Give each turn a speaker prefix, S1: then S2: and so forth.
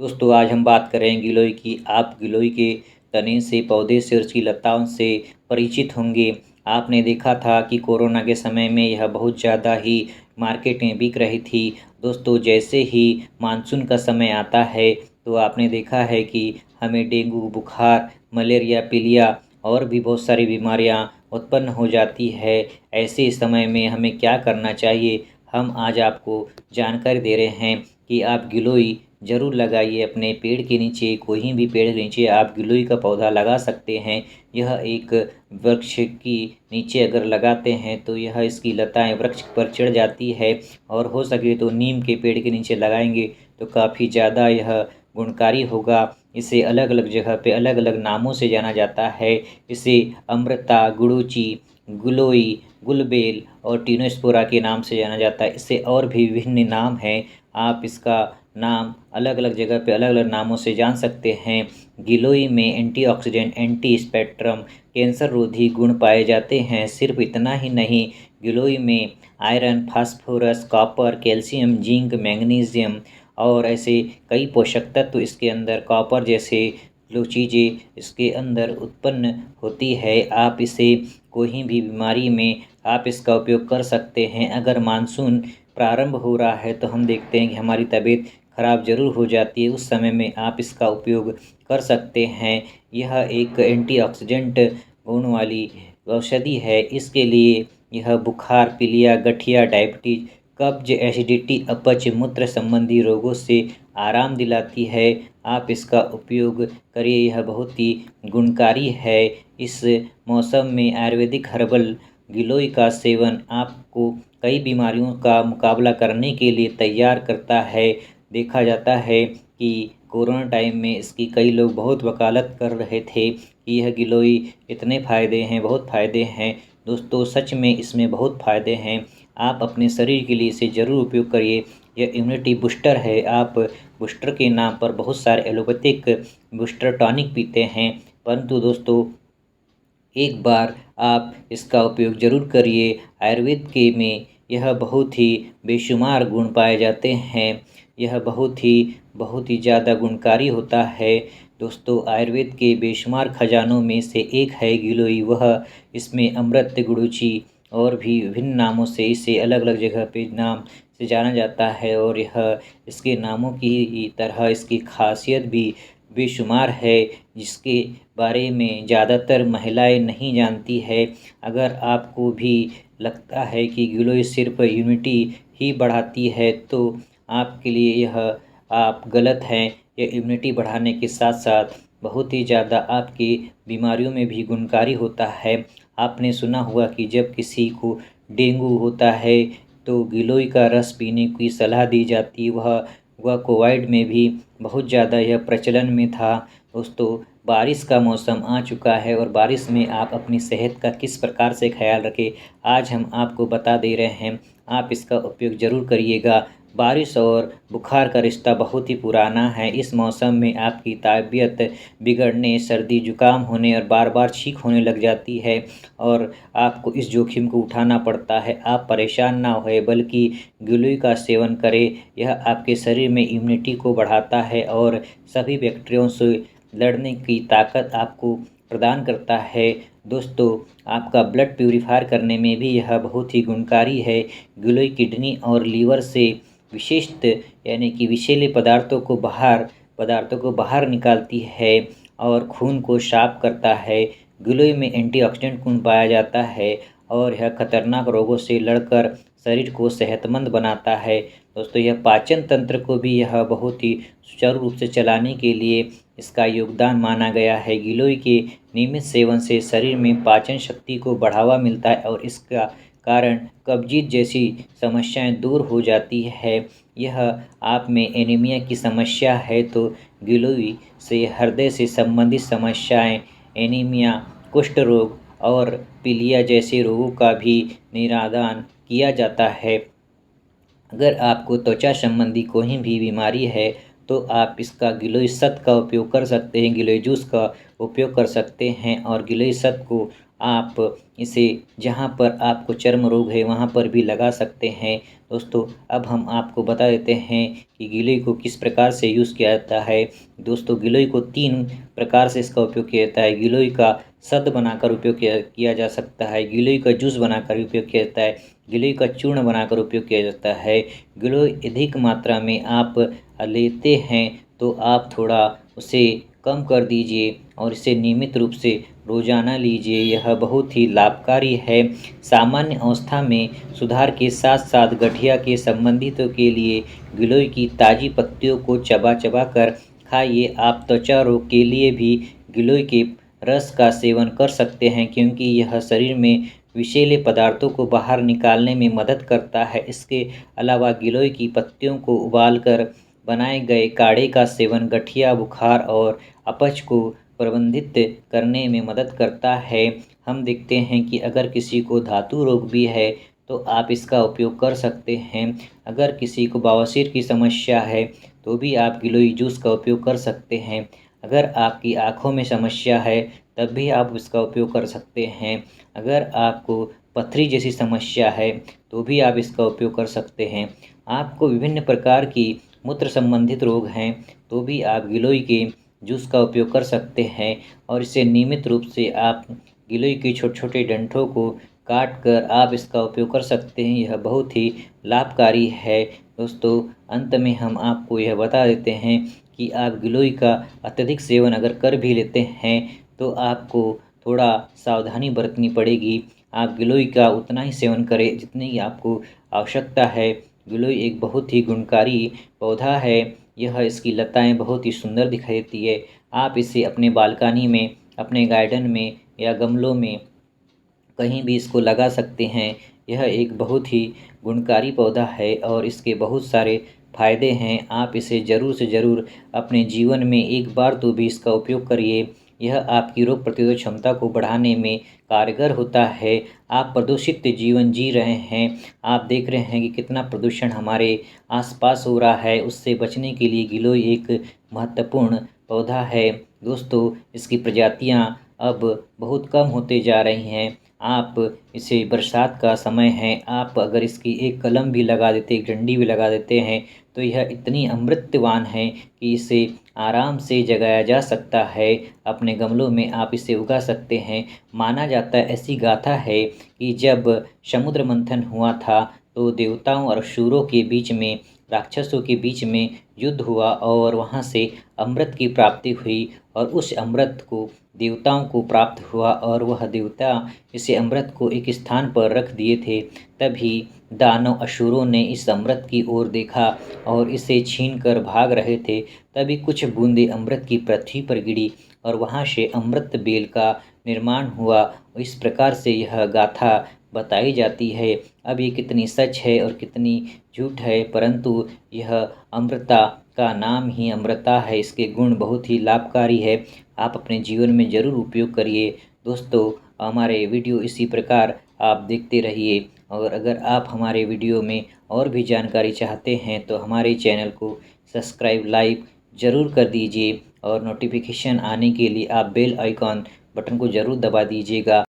S1: दोस्तों आज हम बात करें गिलोय की। आप गिलोय के तने से, पौधे से और उसकी लताओं से परिचित होंगे। आपने देखा था कि कोरोना के समय में यह बहुत ज़्यादा ही मार्केट में बिक रही थी। दोस्तों जैसे ही मानसून का समय आता है तो आपने देखा है कि हमें डेंगू बुखार, मलेरिया, पीलिया और भी बहुत सारी बीमारियां उत्पन्न हो जाती है। ऐसे समय में हमें क्या करना चाहिए, हम आज आपको जानकारी दे रहे हैं कि आप गिलोय ज़रूर लगाइए। अपने पेड़ के नीचे, कोई भी पेड़ के नीचे आप गिलोय का पौधा लगा सकते हैं। यह एक वृक्ष की नीचे अगर लगाते हैं तो यह इसकी लताएं वृक्ष पर चढ़ जाती है, और हो सके तो नीम के पेड़ के नीचे लगाएंगे तो काफ़ी ज़्यादा यह गुणकारी होगा। इसे अलग अलग जगह पे अलग अलग नामों से जाना जाता है। इसे अमृता, गुडुचि, गिलोय, गुलबेल और टीनोस्पोरा के नाम से जाना जाता है। इससे और भी विभिन्न नाम हैं। आप इसका नाम अलग अलग जगह पे अलग अलग नामों से जान सकते हैं। गिलोय में एंटीऑक्सीडेंट, एंटी स्पेक्ट्रम, कैंसर रोधी गुण पाए जाते हैं। सिर्फ इतना ही नहीं, गिलोय में iron, phosphorus, copper, calcium, zinc, magnesium और ऐसे कई पोषक तत्व इसके अंदर, कॉपर जैसे जो चीज़ें इसके अंदर उत्पन्न होती है। आप इसे कोई भी बीमारी में आप इसका उपयोग कर सकते हैं। अगर मानसून प्रारंभ हो रहा है तो हम देखते हैं कि हमारी तबीयत खराब ज़रूर हो जाती है। उस समय में आप इसका उपयोग कर सकते हैं। यह एक एंटीऑक्सीडेंट गुण वाली औषधि है। इसके लिए यह बुखार, पीलिया, गठिया, डायबिटीज, कब्ज, एसिडिटी, अपच, मूत्र संबंधी रोगों से आराम दिलाती है। आप इसका उपयोग करिए, यह बहुत ही गुणकारी है। इस मौसम में आयुर्वेदिक हर्बल गिलोय का सेवन आपको कई बीमारियों का मुकाबला करने के लिए तैयार करता है। देखा जाता है कि कोरोना टाइम में इसकी कई लोग बहुत वकालत कर रहे थे कि यह गिलोय इतने फ़ायदे हैं, बहुत फ़ायदे हैं। दोस्तों सच में इसमें बहुत फ़ायदे हैं। आप अपने शरीर के लिए इसे ज़रूर उपयोग करिए। यह इम्यूनिटी बूस्टर है। आप बूस्टर के नाम पर बहुत सारे एलोपैथिक बूस्टर टॉनिक पीते हैं, परंतु दोस्तों एक बार आप इसका उपयोग ज़रूर करिए। आयुर्वेद के में यह बहुत ही बेशुमार गुण पाए जाते हैं। यह बहुत ही ज़्यादा गुणकारी होता है। दोस्तों आयुर्वेद के बेशुमार खजानों में से एक है गिलोय। वह इसमें अमृत, गुडुचि और भी विभिन्न नामों से इसे अलग अलग जगह पे नाम से जाना जाता है, और यह इसके नामों की तरह इसकी खासियत भी बेशुमार है, जिसके बारे में ज़्यादातर महिलाएं नहीं जानती है। अगर आपको भी लगता है कि गिलोय सिर्फ इम्यूनिटी ही बढ़ाती है तो आपके लिए यह आप गलत हैं। यह इम्यूनिटी बढ़ाने के साथ साथ बहुत ही ज़्यादा आपकी बीमारियों में भी गुणकारी होता है। आपने सुना होगा कि जब किसी को डेंगू होता है तो गिलोय का रस पीने की सलाह दी जाती है। वह कोविड में भी बहुत ज़्यादा यह प्रचलन में था। दोस्तों बारिश का मौसम आ चुका है, और बारिश में आप अपनी सेहत का किस प्रकार से ख्याल रखें आज हम आपको बता दे रहे हैं। आप इसका उपयोग ज़रूर करिएगा। बारिश और बुखार का रिश्ता बहुत ही पुराना है। इस मौसम में आपकी तबीयत बिगड़ने, सर्दी जुकाम होने और बार बार छींक होने लग जाती है, और आपको इस जोखिम को उठाना पड़ता है। आप परेशान ना होए बल्कि गिलोय का सेवन करें। यह आपके शरीर में इम्यूनिटी को बढ़ाता है और सभी बैक्टीरियाओं से लड़ने की ताकत आपको प्रदान करता है। दोस्तों आपका ब्लड प्यूरीफायर करने में भी यह बहुत ही गुणकारी है। गिलोय किडनी और लीवर से विशिष्ट यानी कि विषैले पदार्थों को बाहर निकालती है और खून को साफ करता है। गिलोय में एंटीऑक्सीडेंट गुण पाया जाता है, और यह खतरनाक रोगों से लड़कर शरीर को सेहतमंद बनाता है। दोस्तों यह पाचन तंत्र को भी यह बहुत ही सुचारू रूप से चलाने के लिए इसका योगदान माना गया है। गिलोय के नियमित सेवन से शरीर में पाचन शक्ति को बढ़ावा मिलता है, और इसका कारण कब्जियत जैसी समस्याएं दूर हो जाती है। यह आप में एनीमिया की समस्या है तो गिलोय से हृदय से संबंधित समस्याएं, एनीमिया, कुष्ठ रोग और पीलिया जैसे रोगों का भी निदान किया जाता है। अगर आपको त्वचा संबंधी कोई भी बीमारी है तो आप इसका गिलोय शत का उपयोग कर सकते हैं, गिलोय जूस का उपयोग कर सकते हैं, और गिलोय शत को आप इसे जहाँ पर आपको चर्म रोग है वहाँ पर भी लगा सकते हैं। दोस्तों, अब हम आपको बता देते हैं कि गिलोय को किस प्रकार से यूज़ किया जाता है। दोस्तों, गिलोय को 3 प्रकार से इसका उपयोग किया जाता है। गिलोय का शहद बनाकर उपयोग किया जा सकता है, गिलोय का जूस बनाकर उपयोग किया जाता है, गिलोय का चूर्ण बनाकर उपयोग किया जाता है। गिलोय अधिक मात्रा में आप लेते हैं तो आप थोड़ा उसे कम कर दीजिए और इसे नियमित रूप से रोज़ाना लीजिए। यह बहुत ही लाभकारी है। सामान्य अवस्था में सुधार के साथ-साथ गठिया के संबंधितों के लिए गिलोय की ताज़ी पत्तियों को चबा-चबा कर खाइए। आप त्वचा रोग के लिए भी गिलोय के रस का सेवन कर सकते हैं, क्योंकि यह शरीर में विषैले पदार्थों को बाहर निकालने में मदद करता है। इसके अलावा गिलोय की पत्तियों को उबालकर बनाए गए काढ़े का सेवन गठिया, बुखार और अपच को प्रबंधित करने में मदद करता है। हम देखते हैं कि अगर किसी को धातु रोग भी है तो आप इसका उपयोग कर सकते हैं। अगर किसी को बवासीर की समस्या है तो भी आप गिलोय जूस का उपयोग कर सकते हैं। अगर आपकी आँखों में समस्या है तब भी आप इसका उपयोग कर सकते हैं। अगर आपको पथरी जैसी समस्या है तो भी आप इसका उपयोग कर सकते हैं। आपको विभिन्न प्रकार की मूत्र संबंधित रोग हैं तो भी आप गिलोय के जूस का उपयोग कर सकते हैं और इसे नियमित रूप से आप गिलोय के छोटे-छोटे डंठलों को काट कर आप इसका उपयोग कर सकते हैं। यह बहुत ही लाभकारी है। दोस्तों, अंत में हम आपको यह बता देते हैं कि आप गिलोय का अत्यधिक सेवन अगर कर भी लेते हैं तो आपको थोड़ा सावधानी बरतनी पड़ेगी। आप गिलोय का उतना ही सेवन करें जितनी की आपको आवश्यकता है। गिलोय एक बहुत ही गुणकारी पौधा है। यह इसकी लताएँ बहुत ही सुंदर दिखाई देती है। आप इसे अपने बालकनी में, अपने गार्डन में या गमलों में कहीं भी इसको लगा सकते हैं। यह एक बहुत ही गुणकारी पौधा है और इसके बहुत सारे फ़ायदे हैं। आप इसे ज़रूर से ज़रूर अपने जीवन में एक बार तो भी इसका उपयोग करिए। यह आपकी रोग प्रतिरोधक क्षमता को बढ़ाने में कारगर होता है। आप प्रदूषित जीवन जी रहे हैं, आप देख रहे हैं कि कितना प्रदूषण हमारे आस-पास हो रहा है, उससे बचने के लिए गिलोय एक महत्वपूर्ण पौधा है। दोस्तों, इसकी प्रजातियाँ अब बहुत कम होते जा रही हैं। आप इसे बरसात का समय है, आप अगर इसकी एक कलम भी लगा देते, एक डंडी भी लगा देते हैं तो यह इतनी अमृतवान है कि इसे आराम से जगाया जा सकता है। अपने गमलों में आप इसे उगा सकते हैं। माना जाता है, ऐसी गाथा है कि जब समुद्र मंथन हुआ था तो देवताओं और असुरों के बीच में, राक्षसों के बीच में युद्ध हुआ और वहाँ से अमृत की प्राप्ति हुई और उस अमृत को देवताओं को प्राप्त हुआ और वह देवता इसे अमृत को एक स्थान पर रख दिए थे। तभी दानव असुरों ने इस अमृत की ओर देखा और इसे छीनकर भाग रहे थे। तभी कुछ बूंदें अमृत की पृथ्वी पर गिरी और वहाँ से अमृत बेल का निर्माण हुआ। इस प्रकार से यह गाथा बताई जाती है। अब ये कितनी सच है और कितनी झूठ है, परंतु यह अमृता का नाम ही अमृता है। इसके गुण बहुत ही लाभकारी है। आप अपने जीवन में ज़रूर उपयोग करिए। दोस्तों, हमारे वीडियो इसी प्रकार आप देखते रहिए और अगर आप हमारे वीडियो में और भी जानकारी चाहते हैं तो हमारे चैनल को सब्सक्राइब, लाइक ज़रूर कर दीजिए और नोटिफिकेशन आने के लिए आप बेल आइकॉन बटन को ज़रूर दबा दीजिएगा।